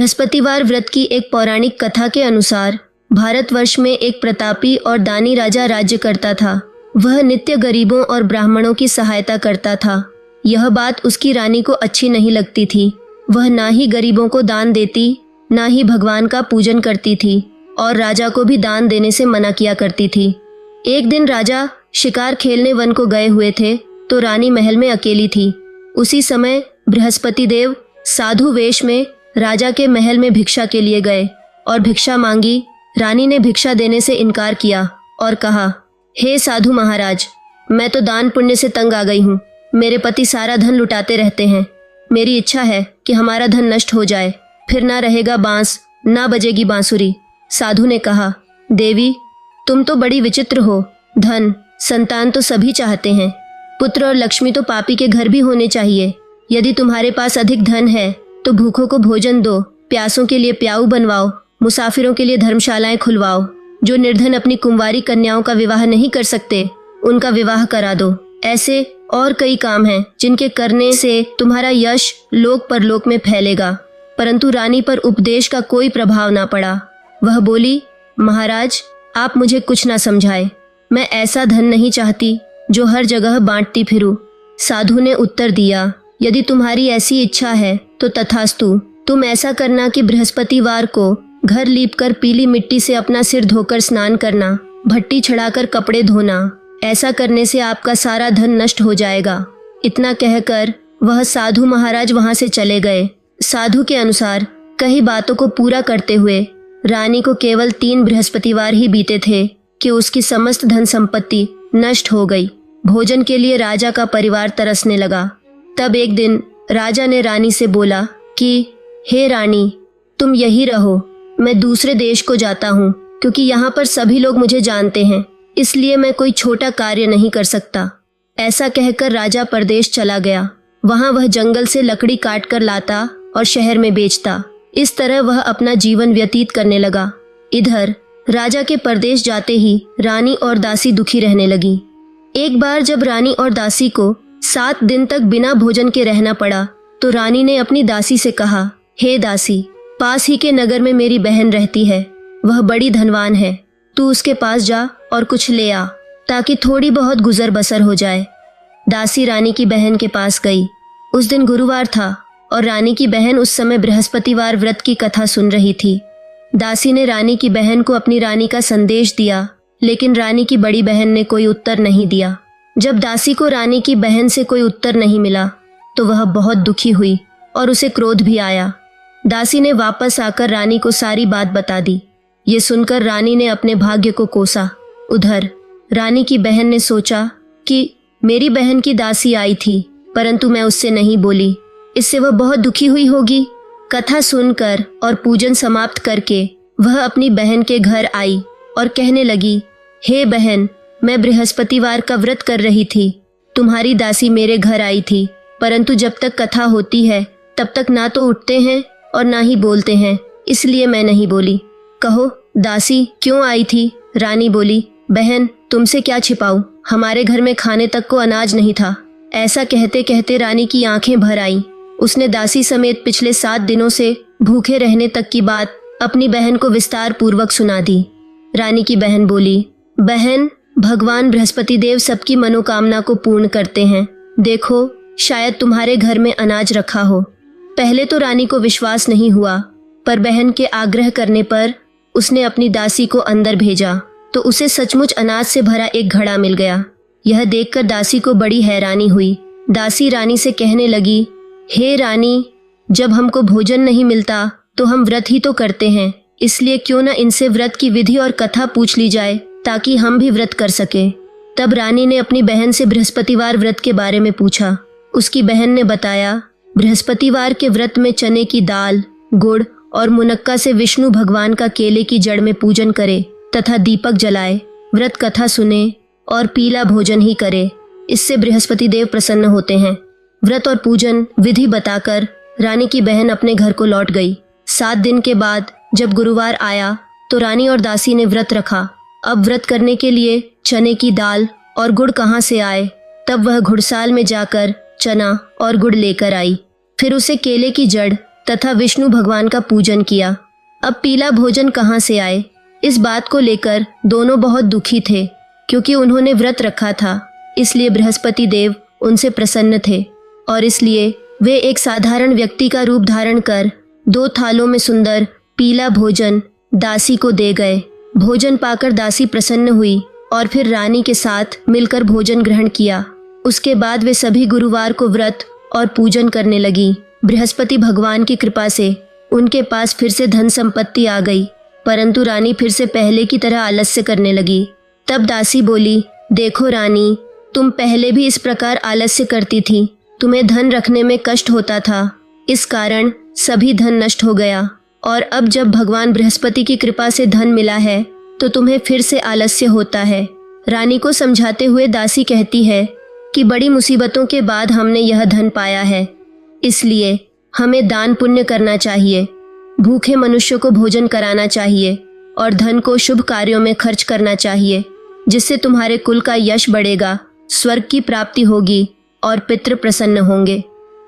बृहस्पतिवार व्रत की एक पौराणिक कथा के अनुसार भारतवर्ष में एक प्रतापी और दानी राजा राज्य करता था। वह नित्य गरीबों और ब्राह्मणों की सहायता करता था। यह बात उसकी रानी को अच्छी नहीं लगती थी। वह ना ही गरीबों को दान देती, ना ही भगवान का पूजन करती थी और राजा को भी दान देने से मना किया करती थी। एक दिन राजा शिकार खेलने वन को गए हुए थे तो रानी महल में अकेली थी। उसी समय बृहस्पति देव साधु वेश में राजा के महल में भिक्षा के लिए गए और भिक्षा मांगी। रानी ने भिक्षा देने से इनकार किया और कहा, हे साधु महाराज, मैं तो दान पुण्य से तंग आ गई हूँ। मेरे पति सारा धन लुटाते रहते हैं। मेरी इच्छा है कि हमारा धन नष्ट हो जाए, फिर ना रहेगा बांस, ना बजेगी बांसुरी। साधु ने कहा, देवी, तुम तो बड़ी विचित्र हो। धन, संतान तो सभी चाहते हैं। पुत्र और लक्ष्मी तो पापी के घर भी होने चाहिए। यदि तुम्हारे पास अधिक धन है तो भूखों को भोजन दो, प्यासों के लिए प्याऊ बनवाओ, मुसाफिरों के लिए धर्मशालाएं खुलवाओ। जो निर्धन अपनी कुंवारी कन्याओं का विवाह नहीं कर सकते, उनका विवाह करा दो। ऐसे और कई काम हैं जिनके करने से तुम्हारा यश लोक परलोक में फैलेगा। परंतु रानी पर उपदेश का कोई प्रभाव ना पड़ा। वह बोली, महाराज, आप मुझे कुछ ना समझाए। मैं ऐसा धन नहीं चाहती जो हर जगह बांटती फिरूं। साधु ने उत्तर दिया, यदि तुम्हारी ऐसी इच्छा है तो तथास्तु। तुम ऐसा करना कि बृहस्पतिवार को घर लीपकर पीली मिट्टी से अपना सिर धोकर स्नान करना, भट्टी चढ़ाकर कपड़े धोना। ऐसा करने से आपका सारा धन नष्ट हो जाएगा। इतना कहकर वह साधु महाराज वहां से चले गए। साधु के अनुसार कई बातों को पूरा करते हुए रानी को केवल 3 बृहस्पतिवार ही बीते थे कि उसकी समस्त धन संपत्ति नष्ट हो गई। भोजन के लिए राजा का परिवार तरसने लगा। तब एक दिन राजा ने रानी से बोला कि हे रानी, तुम यही रहो, मैं दूसरे देश को जाता हूँ, क्योंकि यहाँ पर सभी लोग मुझे जानते हैं, इसलिए मैं कोई छोटा कार्य नहीं कर सकता। ऐसा कहकर राजा परदेश चला गया। वहाँ वह जंगल से लकड़ी काट कर लाता और शहर में बेचता। इस तरह वह अपना जीवन व्यतीत करने लगा। इधर राजा के परदेश जाते ही रानी और दासी दुखी रहने लगी। एक बार जब रानी और दासी को 7 दिन तक बिना भोजन के रहना पड़ा तो रानी ने अपनी दासी से कहा, हे दासी, पास ही के नगर में मेरी बहन रहती है। वह बड़ी धनवान है। तू उसके पास जा और कुछ ले आ, ताकि थोड़ी बहुत गुजर बसर हो जाए। दासी रानी की बहन के पास गई। उस दिन गुरुवार था और रानी की बहन उस समय बृहस्पतिवार व्रत की कथा सुन रही थी। दासी ने रानी की बहन को अपनी रानी का संदेश दिया, लेकिन रानी की बड़ी बहन ने कोई उत्तर नहीं दिया। जब दासी को रानी की बहन से कोई उत्तर नहीं मिला तो वह बहुत दुखी हुई और उसे क्रोध भी आया। दासी ने वापस आकर रानी को सारी बात बता दी। ये सुनकर रानी ने अपने भाग्य को कोसा। उधर रानी की बहन ने सोचा कि मेरी बहन की दासी आई थी, परंतु मैं उससे नहीं बोली, इससे वह बहुत दुखी हुई होगी। कथा सुनकर और पूजन समाप्त करके वह अपनी बहन के घर आई और कहने लगी, हे बहन, मैं बृहस्पतिवार का व्रत कर रही थी। तुम्हारी दासी मेरे घर आई थी, परंतु जब तक कथा होती है तब तक ना तो उठते हैं और ना ही बोलते हैं, इसलिए मैं नहीं बोली। कहो दासी, क्यों आई थी? रानी बोली, बहन, तुमसे क्या छिपाऊं, हमारे घर में खाने तक को अनाज नहीं था। ऐसा कहते कहते रानी की आंखें भर आईं। उसने दासी समेत पिछले 7 दिनों से भूखे रहने तक की बात अपनी बहन को विस्तार पूर्वक सुना दी। रानी की बहन बोली, बहन, भगवान बृहस्पति देव सबकी मनोकामना को पूर्ण करते हैं। देखो, शायद तुम्हारे घर में अनाज रखा हो। पहले तो रानी को विश्वास नहीं हुआ, पर बहन के आग्रह करने पर उसने अपनी दासी को अंदर भेजा तो उसे सचमुच अनाज से भरा एक घड़ा मिल गया। यह देखकर दासी को बड़ी हैरानी हुई। दासी रानी से कहने लगी, हे रानी, जब हमको भोजन नहीं मिलता तो हम व्रत ही तो करते हैं, इसलिए क्यों न इनसे व्रत की विधि और कथा पूछ ली जाए ताकि हम भी व्रत कर सके। तब रानी ने अपनी बहन से बृहस्पतिवार व्रत के बारे में पूछा। उसकी बहन ने बताया, बृहस्पतिवार के व्रत में चने की दाल, गुड़ और मुनक्का से विष्णु भगवान का केले की जड़ में पूजन करे तथा दीपक जलाए, व्रत कथा सुने और पीला भोजन ही करे। इससे बृहस्पति देव प्रसन्न होते हैं। व्रत और पूजन विधि बताकर रानी की बहन अपने घर को लौट गई। 7 दिन के बाद जब गुरुवार आया तो रानी और दासी ने व्रत रखा। अब व्रत करने के लिए चने की दाल और गुड़ कहाँ से आए? तब वह घुड़साल में जाकर चना और गुड़ लेकर आई। फिर उसे केले की जड़ तथा विष्णु भगवान का पूजन किया। अब पीला भोजन कहाँ से आए, इस बात को लेकर दोनों बहुत दुखी थे, क्योंकि उन्होंने व्रत रखा था। इसलिए बृहस्पति देव उनसे प्रसन्न थे और इसलिए वे एक साधारण व्यक्ति का रूप धारण कर 2 थालों में सुंदर पीला भोजन दासी को दे गए। भोजन पाकर दासी प्रसन्न हुई और फिर रानी के साथ मिलकर भोजन ग्रहण किया। उसके बाद वे सभी गुरुवार को व्रत और पूजन करने लगी। बृहस्पति भगवान की कृपा से उनके पास फिर से धन संपत्ति आ गई, परंतु रानी फिर से पहले की तरह आलस्य करने लगी। तब दासी बोली, देखो रानी, तुम पहले भी इस प्रकार आलस्य करती थी। तुम्हें धन रखने में कष्ट होता था, इस कारण सभी धन नष्ट हो गया, और अब जब भगवान बृहस्पति की कृपा से धन मिला है तो तुम्हें फिर से आलस्य होता है। रानी को समझाते हुए दासी कहती है कि बड़ी मुसीबतों के बाद हमने यह धन पाया है, इसलिए हमें दान पुण्य करना चाहिए, भूखे मनुष्यों को भोजन कराना चाहिए और धन को शुभ कार्यों में खर्च करना चाहिए, जिससे तुम्हारे कुल का यश बढ़ेगा, स्वर्ग की प्राप्ति होगी और पितृ प्रसन्न होंगे।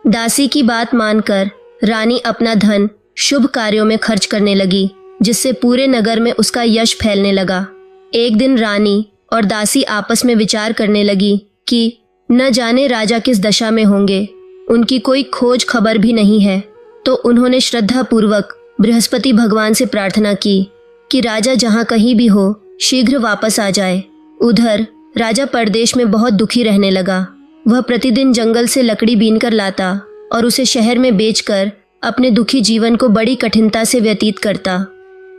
दासी की बात मानकर रानी अपना धन शुभ कार्यों में खर्च करने लगी, जिससे पूरे नगर में उसका यश फैलने लगा। एक दिन रानी और दासी आपस में विचार करने लगी कि न जाने राजा किस दशा में होंगे, उनकी कोई खोज खबर भी नहीं है। तो उन्होंने श्रद्धा पूर्वक बृहस्पति भगवान से प्रार्थना की कि राजा जहाँ कहीं भी हो शीघ्र वापस आ जाए। उधर राजा परदेश में बहुत दुखी रहने लगा। वह प्रतिदिन जंगल से लकड़ी बीनकर लाता और उसे शहर में बेचकर अपने दुखी जीवन को बड़ी कठिनता से व्यतीत करता।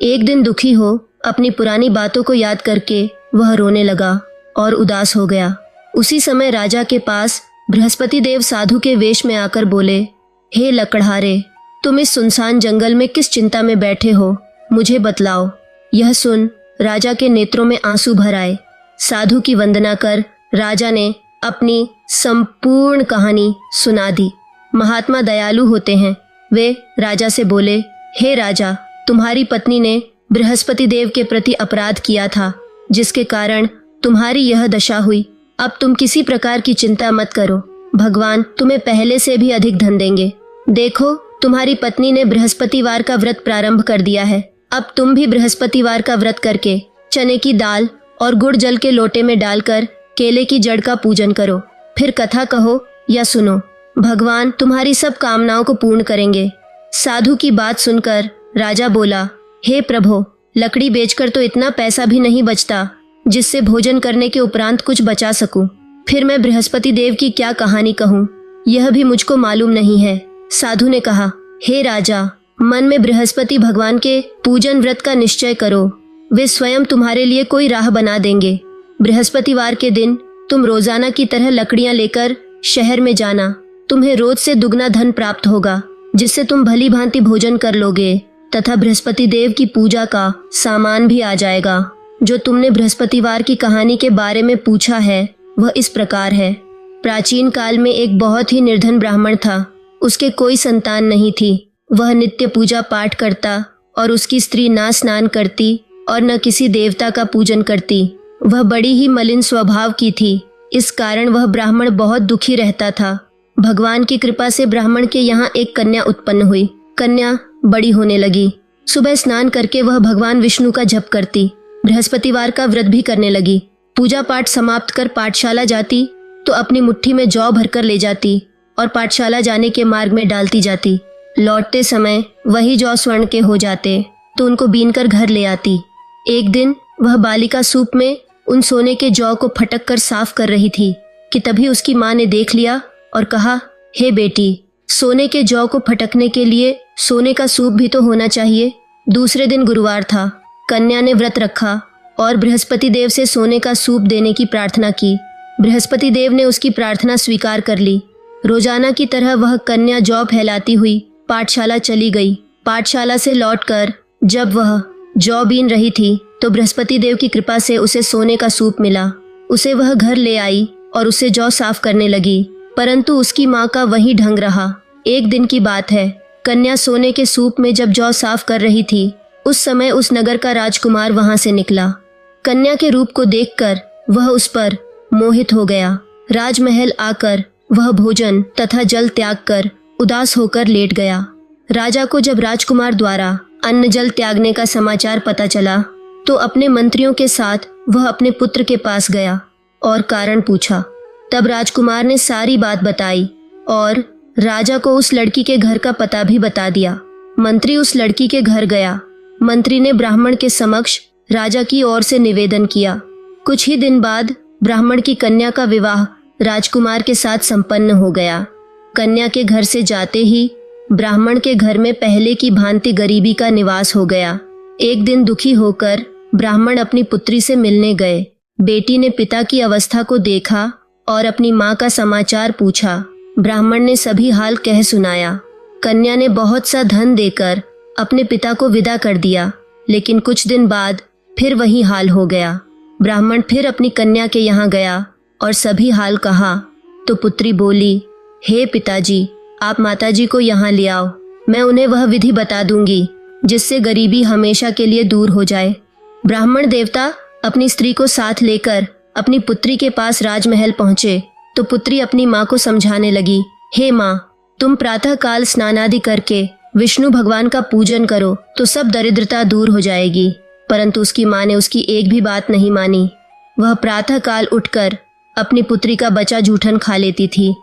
एक दिन दुखी हो अपनी पुरानी बातों को याद करके वह रोने लगा और उदास हो गया। उसी समय राजा के पास बृहस्पति देव साधु के वेश में आकर बोले, हे लकड़हारे, तुम इस सुनसान जंगल में किस चिंता में बैठे हो, मुझे बतलाओ। यह सुन राजा के नेत्रों में आंसू भर आए। साधु की वंदना कर राजा ने अपनी संपूर्ण कहानी सुना दी। महात्मा दयालु होते हैं। वे राजा से बोले, हे राजा, तुम्हारी पत्नी ने बृहस्पति देव के प्रति अपराध किया था, जिसके कारण तुम्हारी यह दशा हुई। अब तुम किसी प्रकार की चिंता मत करो, भगवान तुम्हें पहले से भी अधिक धन देंगे। देखो, तुम्हारी पत्नी ने बृहस्पतिवार का व्रत प्रारंभ कर दिया है। अब तुम भी बृहस्पतिवार का व्रत करके चने की दाल और गुड़ जल के लोटे में डालकर केले की जड़ का पूजन करो, फिर कथा कहो या सुनो। भगवान तुम्हारी सब कामनाओं को पूर्ण करेंगे। साधु की बात सुनकर राजा बोला, हे प्रभु, लकड़ी बेचकर तो इतना पैसा भी नहीं बचता जिससे भोजन करने के उपरांत कुछ बचा सकूं। फिर मैं बृहस्पति देव की क्या कहानी कहूँ, यह भी मुझको मालूम नहीं है। साधु ने कहा, हे राजा, मन में बृहस्पति भगवान के पूजन व्रत का निश्चय करो, वे स्वयं तुम्हारे लिए कोई राह बना देंगे। बृहस्पतिवार के दिन तुम रोजाना की तरह लकड़ियां लेकर शहर में जाना। तुम्हें रोज से दुगना धन प्राप्त होगा, जिससे तुम भली भांति भोजन कर लोगे तथा बृहस्पति देव की पूजा का सामान भी आ जाएगा। जो तुमने बृहस्पतिवार की कहानी के बारे में पूछा है वह इस प्रकार है। प्राचीन काल में एक बहुत ही निर्धन ब्राह्मण था। उसके कोई संतान नहीं थी। वह नित्य पूजा पाठ करता और उसकी स्त्री ना स्नान करती और न किसी देवता का पूजन करती। वह बड़ी ही मलिन स्वभाव की थी। इस कारण वह ब्राह्मण बहुत दुखी रहता था। भगवान की कृपा से ब्राह्मण के यहाँ एक कन्या उत्पन्न हुई। कन्या बड़ी होने लगी। सुबह स्नान करके वह भगवान विष्णु का जप करती, बृहस्पतिवार का व्रत भी करने लगी। पूजा पाठ समाप्त कर पाठशाला जाती तो अपनी मुट्ठी में जौ भरकर ले जाती और पाठशाला जाने के मार्ग में डालती जाती। लौटते समय वही जौ स्वर्ण के हो जाते तो उनको बीनकर घर ले आती। एक दिन वह बालिका सूप में उन सोने के जौ को फटक कर साफ कर रही थी कि तभी उसकी माँ ने देख लिया और कहा, हे बेटी, सोने के जौ को फटकने के लिए सोने का सूप भी तो होना चाहिए। दूसरे दिन गुरुवार था। कन्या ने व्रत रखा और बृहस्पति देव से सोने का सूप देने की प्रार्थना की। बृहस्पति देव ने उसकी प्रार्थना स्वीकार कर ली। रोजाना की तरह वह कन्या जौ फैलाती हुई पाठशाला चली गई। पाठशाला से लौटकर जब वह जौ बीन रही थी तो बृहस्पति देव की कृपा से उसे सोने का सूप मिला। उसे वह घर ले आई और उसे जौ साफ करने लगी, परंतु उसकी माँ का वही ढंग रहा। एक दिन की बात है, कन्या सोने के सूप में जब जौ साफ कर रही थी उस समय उस नगर का राजकुमार वहां से निकला। कन्या के रूप को देखकर वह उस पर मोहित हो गया। राजमहल आकर वह भोजन तथा जल त्याग कर उदास होकर लेट गया। राजा को जब राजकुमार द्वारा अन्न जल त्यागने का समाचार पता चला तो अपने मंत्रियों के साथ वह अपने पुत्र के पास गया और कारण पूछा। तब राजकुमार ने सारी बात बताई और राजा को उस लड़की के घर का पता भी बता दिया। मंत्री उस लड़की के घर गया। मंत्री ने ब्राह्मण के समक्ष राजा की ओर से निवेदन किया। कुछ ही दिन बाद ब्राह्मण की कन्या का विवाह राजकुमार के साथ संपन्न हो गया। कन्या के घर से जाते ही ब्राह्मण के घर में पहले की भांति गरीबी का निवास हो गया। एक दिन दुखी होकर ब्राह्मण अपनी पुत्री से मिलने गए। बेटी ने पिता की अवस्था को देखा और अपनी माँ का समाचार पूछा। ब्राह्मण ने सभी हाल कह सुनाया। कन्या ने बहुत सा धन देकर अपने पिता को विदा कर दिया, लेकिन कुछ दिन बाद फिर वही हाल हो गया। ब्राह्मण फिर अपनी कन्या के यहाँ गया और सभी हाल कहा तो पुत्री बोली, हे पिताजी, आप माताजी को यहाँ ले आओ। मैं उन्हें वह विधि बता दूंगी जिससे गरीबी हमेशा के लिए दूर हो जाए। ब्राह्मण देवता अपनी स्त्री को साथ लेकर अपनी पुत्री के पास राजमहल पहुंचे तो पुत्री अपनी माँ को समझाने लगी, हे माँ, तुम प्रातः काल स्नानादि करके विष्णु भगवान का पूजन करो तो सब दरिद्रता दूर हो जाएगी। परंतु उसकी माँ ने उसकी एक भी बात नहीं मानी। वह प्रातः काल उठकर अपनी पुत्री का बचा जूठन खा लेती थी।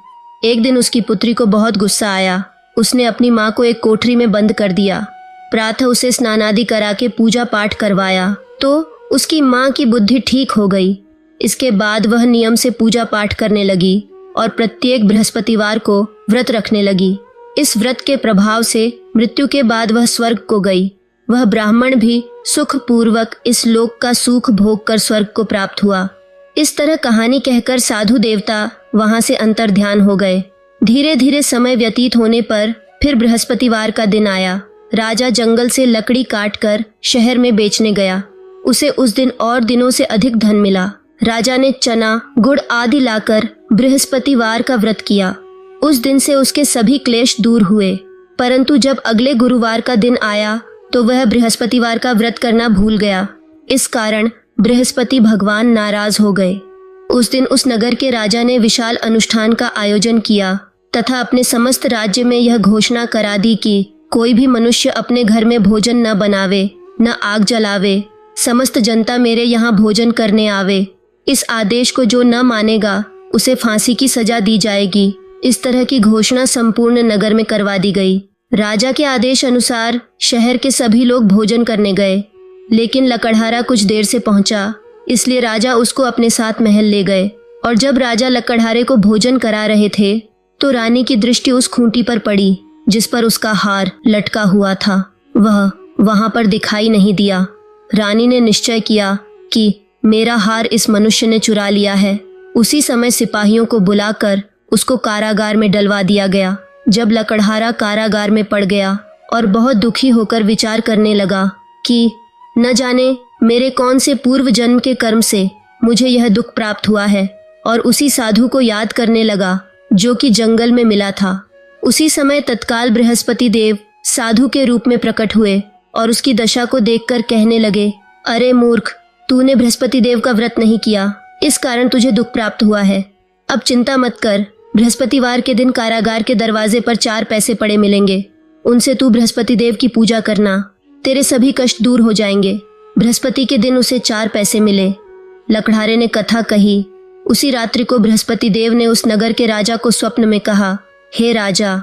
एक दिन उसकी पुत्री को बहुत गुस्सा आया। उसने अपनी माँ को एक कोठरी में बंद कर दिया। प्रातः उसे स्नानादि करा के पूजा पाठ करवाया तो उसकी माँ की बुद्धि ठीक हो गई। इसके बाद वह नियम से पूजा पाठ करने लगी और प्रत्येक बृहस्पतिवार को व्रत रखने लगी। इस व्रत के प्रभाव से मृत्यु के बाद वह स्वर्ग को गई। वह ब्राह्मण भी सुख पूर्वक इस लोक का सुख भोग कर स्वर्ग को प्राप्त हुआ। इस तरह कहानी कहकर साधु देवता वहां से अंतर्ध्यान हो गए। धीरे धीरे समय व्यतीत होने पर फिर बृहस्पतिवार का दिन आया। राजा जंगल से लकड़ी काटकर शहर में बेचने गया। उसे उस दिन और दिनों से अधिक धन मिला। राजा ने चना, गुड़ आदि लाकर बृहस्पतिवार का व्रत किया। उस दिन से उसके सभी क्लेश दूर हुए। परंतु जब अगले गुरुवार का दिन आया तो वह बृहस्पतिवार का व्रत करना भूल गया। इस कारण बृहस्पति भगवान नाराज हो गए। उस दिन उस नगर के राजा ने विशाल अनुष्ठान का आयोजन किया तथा अपने समस्त राज्य में यह घोषणा करा दी कि कोई भी मनुष्य अपने घर में भोजन न बनावे, न आग जलावे। समस्त जनता मेरे यहाँ भोजन करने आवे। इस आदेश को जो न मानेगा उसे फांसी की सजा दी जाएगी। इस तरह की घोषणा संपूर्ण नगर में करवा दी गई। राजा के आदेश अनुसार शहर के सभी लोग भोजन करने गए, लेकिन लकड़हारा कुछ देर से पहुंचा, इसलिए राजा उसको अपने साथ महल ले गए। और जब राजा लकड़हारे को भोजन करा रहे थे तो रानी की दृष्टि उस खूंटी पर पड़ी जिस पर उसका हार लटका हुआ था। वह वहां पर दिखाई नहीं दिया। रानी ने निश्चय किया कि मेरा हार इस मनुष्य ने चुरा लिया है। उसी समय सिपाहियों को बुलाकर उसको कारागार में डलवा दिया गया। जब लकड़हारा कारागार में पड़ गया और बहुत दुखी होकर विचार करने लगा कि न जाने मेरे कौन से पूर्व जन्म के कर्म से मुझे यह दुख प्राप्त हुआ है, और उसी साधु को याद करने लगा जो कि जंगल में मिला था। उसी समय तत्काल बृहस्पति देव साधु के रूप में प्रकट हुए और उसकी दशा को देखकर कहने लगे, अरे मूर्ख, तूने बृहस्पति देव का व्रत नहीं किया, इस कारण तुझे दुख प्राप्त हुआ है। अब चिंता मत कर, बृहस्पतिवार के दिन कारागार के दरवाजे पर 4 पैसे पड़े मिलेंगे। उनसे तू बृहस्पति देव की पूजा करना, तेरे सभी कष्ट दूर हो जाएंगे। बृहस्पति के दिन उसे 4 पैसे मिले। लकड़हारे ने कथा कही। उसी रात्रि को बृहस्पति देव ने उस नगर के राजा को स्वप्न में कहा, हे राजा,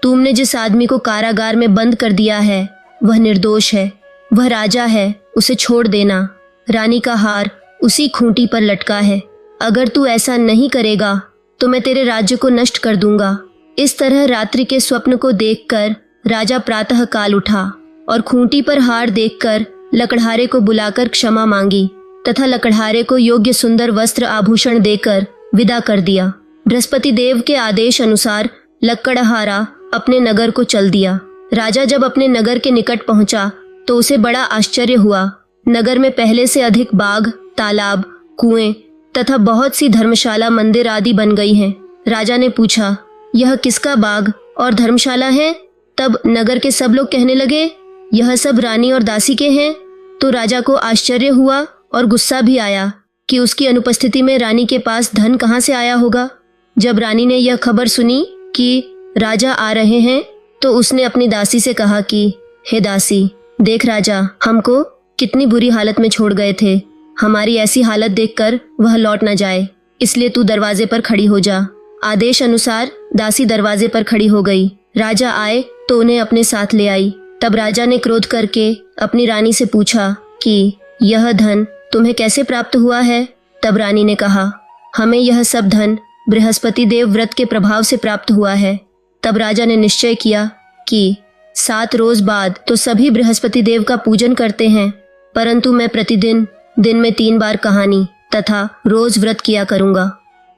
तुमने जिस आदमी को कारागार में बंद कर दिया है वह निर्दोष है। वह राजा है, उसे छोड़ देना। रानी का हार उसी खूंटी पर लटका है। अगर तू ऐसा नहीं करेगा तो मैं तेरे राज्य को नष्ट कर दूंगा। इस तरह रात्रि के स्वप्न को देखकर राजा प्रातः काल उठा और खूंटी पर हार देखकर लकड़हारे को बुलाकर क्षमा मांगी तथा लकड़हारे को योग्य सुंदर वस्त्र आभूषण देकर विदा कर दिया। बृहस्पति देव के आदेश अनुसार लकड़हारा अपने नगर को चल दिया। राजा जब अपने नगर के निकट पहुंचा तो उसे बड़ा आश्चर्य हुआ। नगर में पहले से अधिक बाग, तालाब, कुएं तथा बहुत सी धर्मशाला, मंदिर आदि बन गई हैं। राजा ने पूछा, यह किसका बाग और धर्मशाला है? तब नगर के सब लोग कहने लगे, यह सब रानी और दासी के हैं। तो राजा को आश्चर्य हुआ और गुस्सा भी आया कि उसकी अनुपस्थिति में रानी के पास धन कहाँ से आया होगा। जब रानी ने यह खबर सुनी कि राजा आ रहे हैं तो उसने अपनी दासी से कहा कि हे दासी, देख राजा हमको कितनी बुरी हालत में छोड़ गए थे। हमारी ऐसी हालत देखकर वह लौट न जाए, इसलिए तू दरवाजे पर खड़ी हो जा। आदेश अनुसार दासी दरवाजे पर खड़ी हो गई। राजा आए तो उन्हें अपने साथ ले आई। तब राजा ने क्रोध करके अपनी रानी से पूछा कि यह धन तुम्हें कैसे प्राप्त हुआ है? तब रानी ने कहा, हमें यह सब धन बृहस्पति देव व्रत के प्रभाव से प्राप्त हुआ है। तब राजा ने निश्चय किया कि 7 रोज बाद तो सभी बृहस्पति देव का पूजन करते हैं, परंतु मैं प्रतिदिन दिन में 3 बार कहानी तथा रोज व्रत किया करूंगा।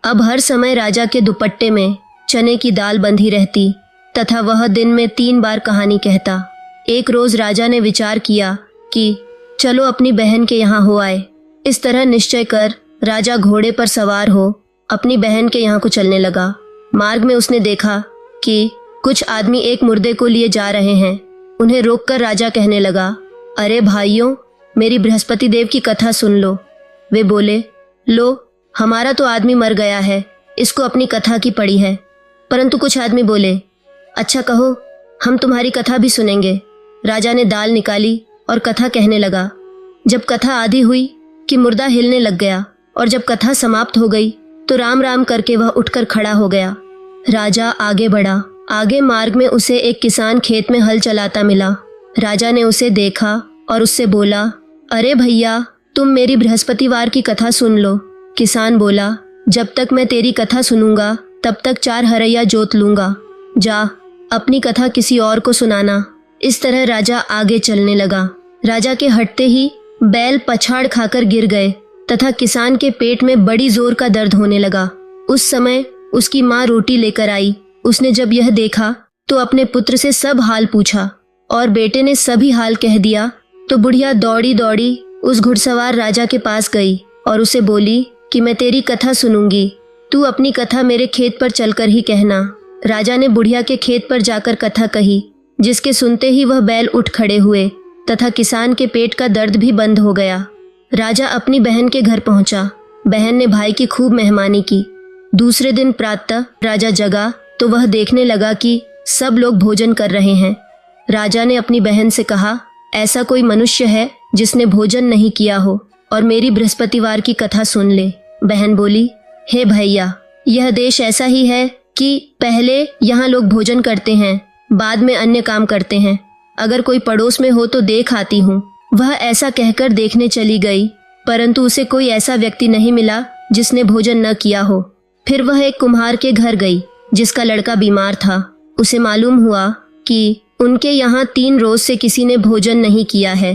अब हर समय राजा के दुपट्टे में चने की दाल बंधी रहती तथा वह दिन में 3 बार कहानी कहता। एक रोज राजा ने विचार किया कि चलो अपनी बहन के यहाँ हो आए। इस तरह निश्चय कर राजा घोड़े पर सवार हो अपनी बहन के यहाँ को चलने लगा। मार्ग में उसने देखा कि कुछ आदमी एक मुर्दे को लिए जा रहे हैं। उन्हें रोककर राजा कहने लगा, अरे भाइयों, मेरी बृहस्पति देव की कथा सुन लो। वे बोले, लो, हमारा तो आदमी मर गया है, इसको अपनी कथा की पड़ी है। परंतु कुछ आदमी बोले, अच्छा कहो, हम तुम्हारी कथा भी सुनेंगे। राजा ने दाल निकाली और कथा कहने लगा। जब कथा आधी हुई कि मुर्दा हिलने लग गया और जब कथा समाप्त हो गई तो राम राम करके वह उठकर खड़ा हो गया। राजा आगे बढ़ा। आगे मार्ग में उसे एक किसान खेत में हल चलाता मिला। राजा ने उसे देखा और उससे बोला, अरे भैया, तुम मेरी बृहस्पतिवार की कथा सुन लो। किसान बोला, जब तक मैं तेरी कथा सुनूंगा तब तक 4 हरैया जोत लूंगा। जा, अपनी कथा किसी और को सुनाना। इस तरह राजा आगे चलने लगा। राजा के हटते ही बैल पछाड़ खाकर गिर गए तथा किसान के पेट में बड़ी जोर का दर्द होने लगा। उस समय उसकी माँ रोटी लेकर आई। उसने जब यह देखा तो अपने पुत्र से सब हाल पूछा और बेटे ने सभी हाल कह दिया। तो बुढ़िया दौड़ी दौड़ी उस घुड़सवार राजा के पास गई और उसे बोली कि मैं तेरी कथा सुनूंगी, तू अपनी कथा मेरे खेत पर चलकर ही कहना। राजा ने बुढ़िया के खेत पर जाकर कथा कही, जिसके सुनते ही वह बैल उठ खड़े हुए तथा किसान के पेट का दर्द भी बंद हो गया। राजा अपनी बहन के घर पहुंचा। बहन ने भाई की खूब मेहमानी की। दूसरे दिन प्रातः राजा जगा तो वह देखने लगा कि सब लोग भोजन कर रहे हैं। राजा ने अपनी बहन से कहा, ऐसा कोई मनुष्य है जिसने भोजन नहीं किया हो और मेरी बृहस्पतिवार की कथा सुन ले। बहन बोली, हे भैया, यह देश ऐसा ही है कि पहले यहाँ लोग भोजन करते हैं, बाद में अन्य काम करते हैं। अगर कोई पड़ोस में हो तो देख आती हूँ। वह ऐसा कहकर देखने चली गई, परंतु उसे कोई ऐसा व्यक्ति नहीं मिला जिसने भोजन न किया हो। फिर वह एक कुम्हार के घर गई जिसका लड़का बीमार था। उसे मालूम हुआ कि उनके यहाँ 3 रोज से किसी ने भोजन नहीं किया है।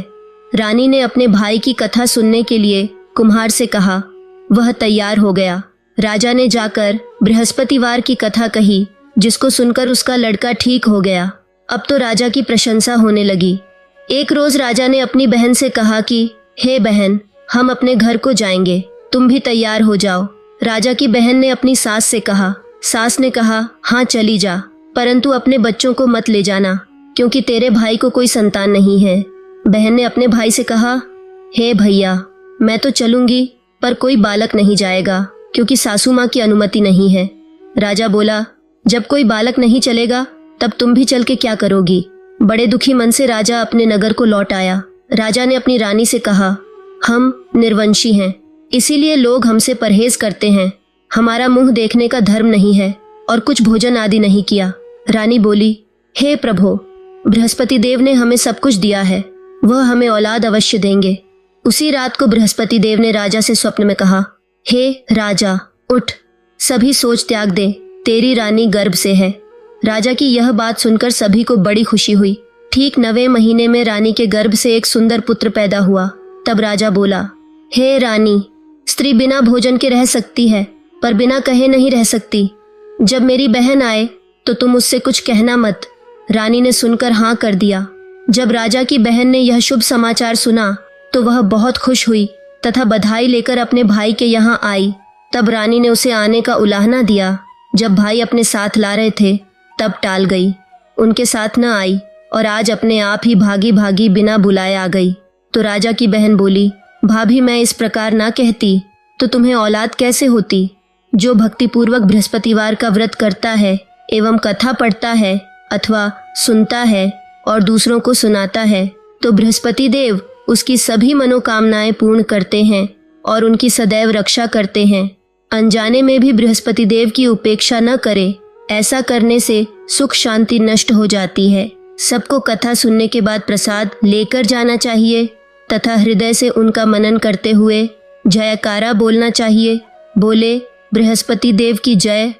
रानी ने अपने भाई की कथा सुनने के लिए कुम्हार से कहा। वह तैयार हो गया। राजा ने जाकर बृहस्पतिवार की कथा कही, जिसको सुनकर उसका लड़का ठीक हो गया। अब तो राजा की प्रशंसा होने लगी। एक रोज राजा ने अपनी बहन से कहा कि हे बहन, हम अपने घर को जाएंगे, तुम भी तैयार हो जाओ। राजा की बहन ने अपनी सास से कहा। सास ने कहा, हाँ चली जा, परंतु अपने बच्चों को मत ले जाना, क्योंकि तेरे भाई को कोई संतान नहीं है। बहन ने अपने भाई से कहा, हे भैया, मैं तो चलूंगी, पर कोई बालक नहीं जाएगा, क्योंकि सासू माँ की अनुमति नहीं है। राजा बोला, जब कोई बालक नहीं चलेगा तब तुम भी चल के क्या करोगी? बड़े दुखी मन से राजा अपने नगर को लौट आया। राजा ने अपनी रानी से कहा, हम निर्वंशी हैं, इसीलिए लोग हमसे परहेज करते हैं। हमारा मुंह देखने का धर्म नहीं है और कुछ भोजन आदि नहीं किया। रानी बोली, हे प्रभु, बृहस्पति देव ने हमें सब कुछ दिया है, वह हमें औलाद अवश्य देंगे। उसी रात को बृहस्पति देव ने राजा से स्वप्न में कहा, हे राजा, उठ, सभी सोच त्याग दे, तेरी रानी गर्भ से है। राजा की यह बात सुनकर सभी को बड़ी खुशी हुई। ठीक 9वें महीने में रानी के गर्भ से एक सुंदर पुत्र पैदा हुआ। तब राजा बोला, हे रानी, स्त्री बिना भोजन के रह सकती है, पर बिना कहे नहीं रह सकती। जब मेरी बहन आए तो तुम उससे कुछ कहना मत। रानी ने सुनकर हाँ कर दिया। जब राजा की बहन ने यह शुभ समाचार सुना तो वह बहुत खुश हुई तथा बधाई लेकर अपने भाई के यहाँ आई। तब रानी ने उसे आने का उलाहना दिया। जब भाई अपने साथ ला रहे थे तब टाल गई, उनके साथ न आई और आज अपने आप ही भागी भागी बिना बुलाए आ गई। तो राजा की बहन बोली, भाभी, मैं इस प्रकार ना कहती तो तुम्हें औलाद कैसे होती? जो भक्तिपूर्वक बृहस्पतिवार का व्रत करता है एवं कथा पढ़ता है, अथवा सुनता है और दूसरों को सुनाता है तो बृहस्पति देव उसकी सभी मनोकामनाएं पूर्ण करते हैं और उनकी सदैव रक्षा करते हैं। अनजाने में भी बृहस्पति देव की उपेक्षा न करे, ऐसा करने से सुख शांति नष्ट हो जाती है। सबको कथा सुनने के बाद प्रसाद लेकर जाना चाहिए तथा हृदय से उनका मनन करते हुए जयकारा बोलना चाहिए। बोले बृहस्पति देव की जय।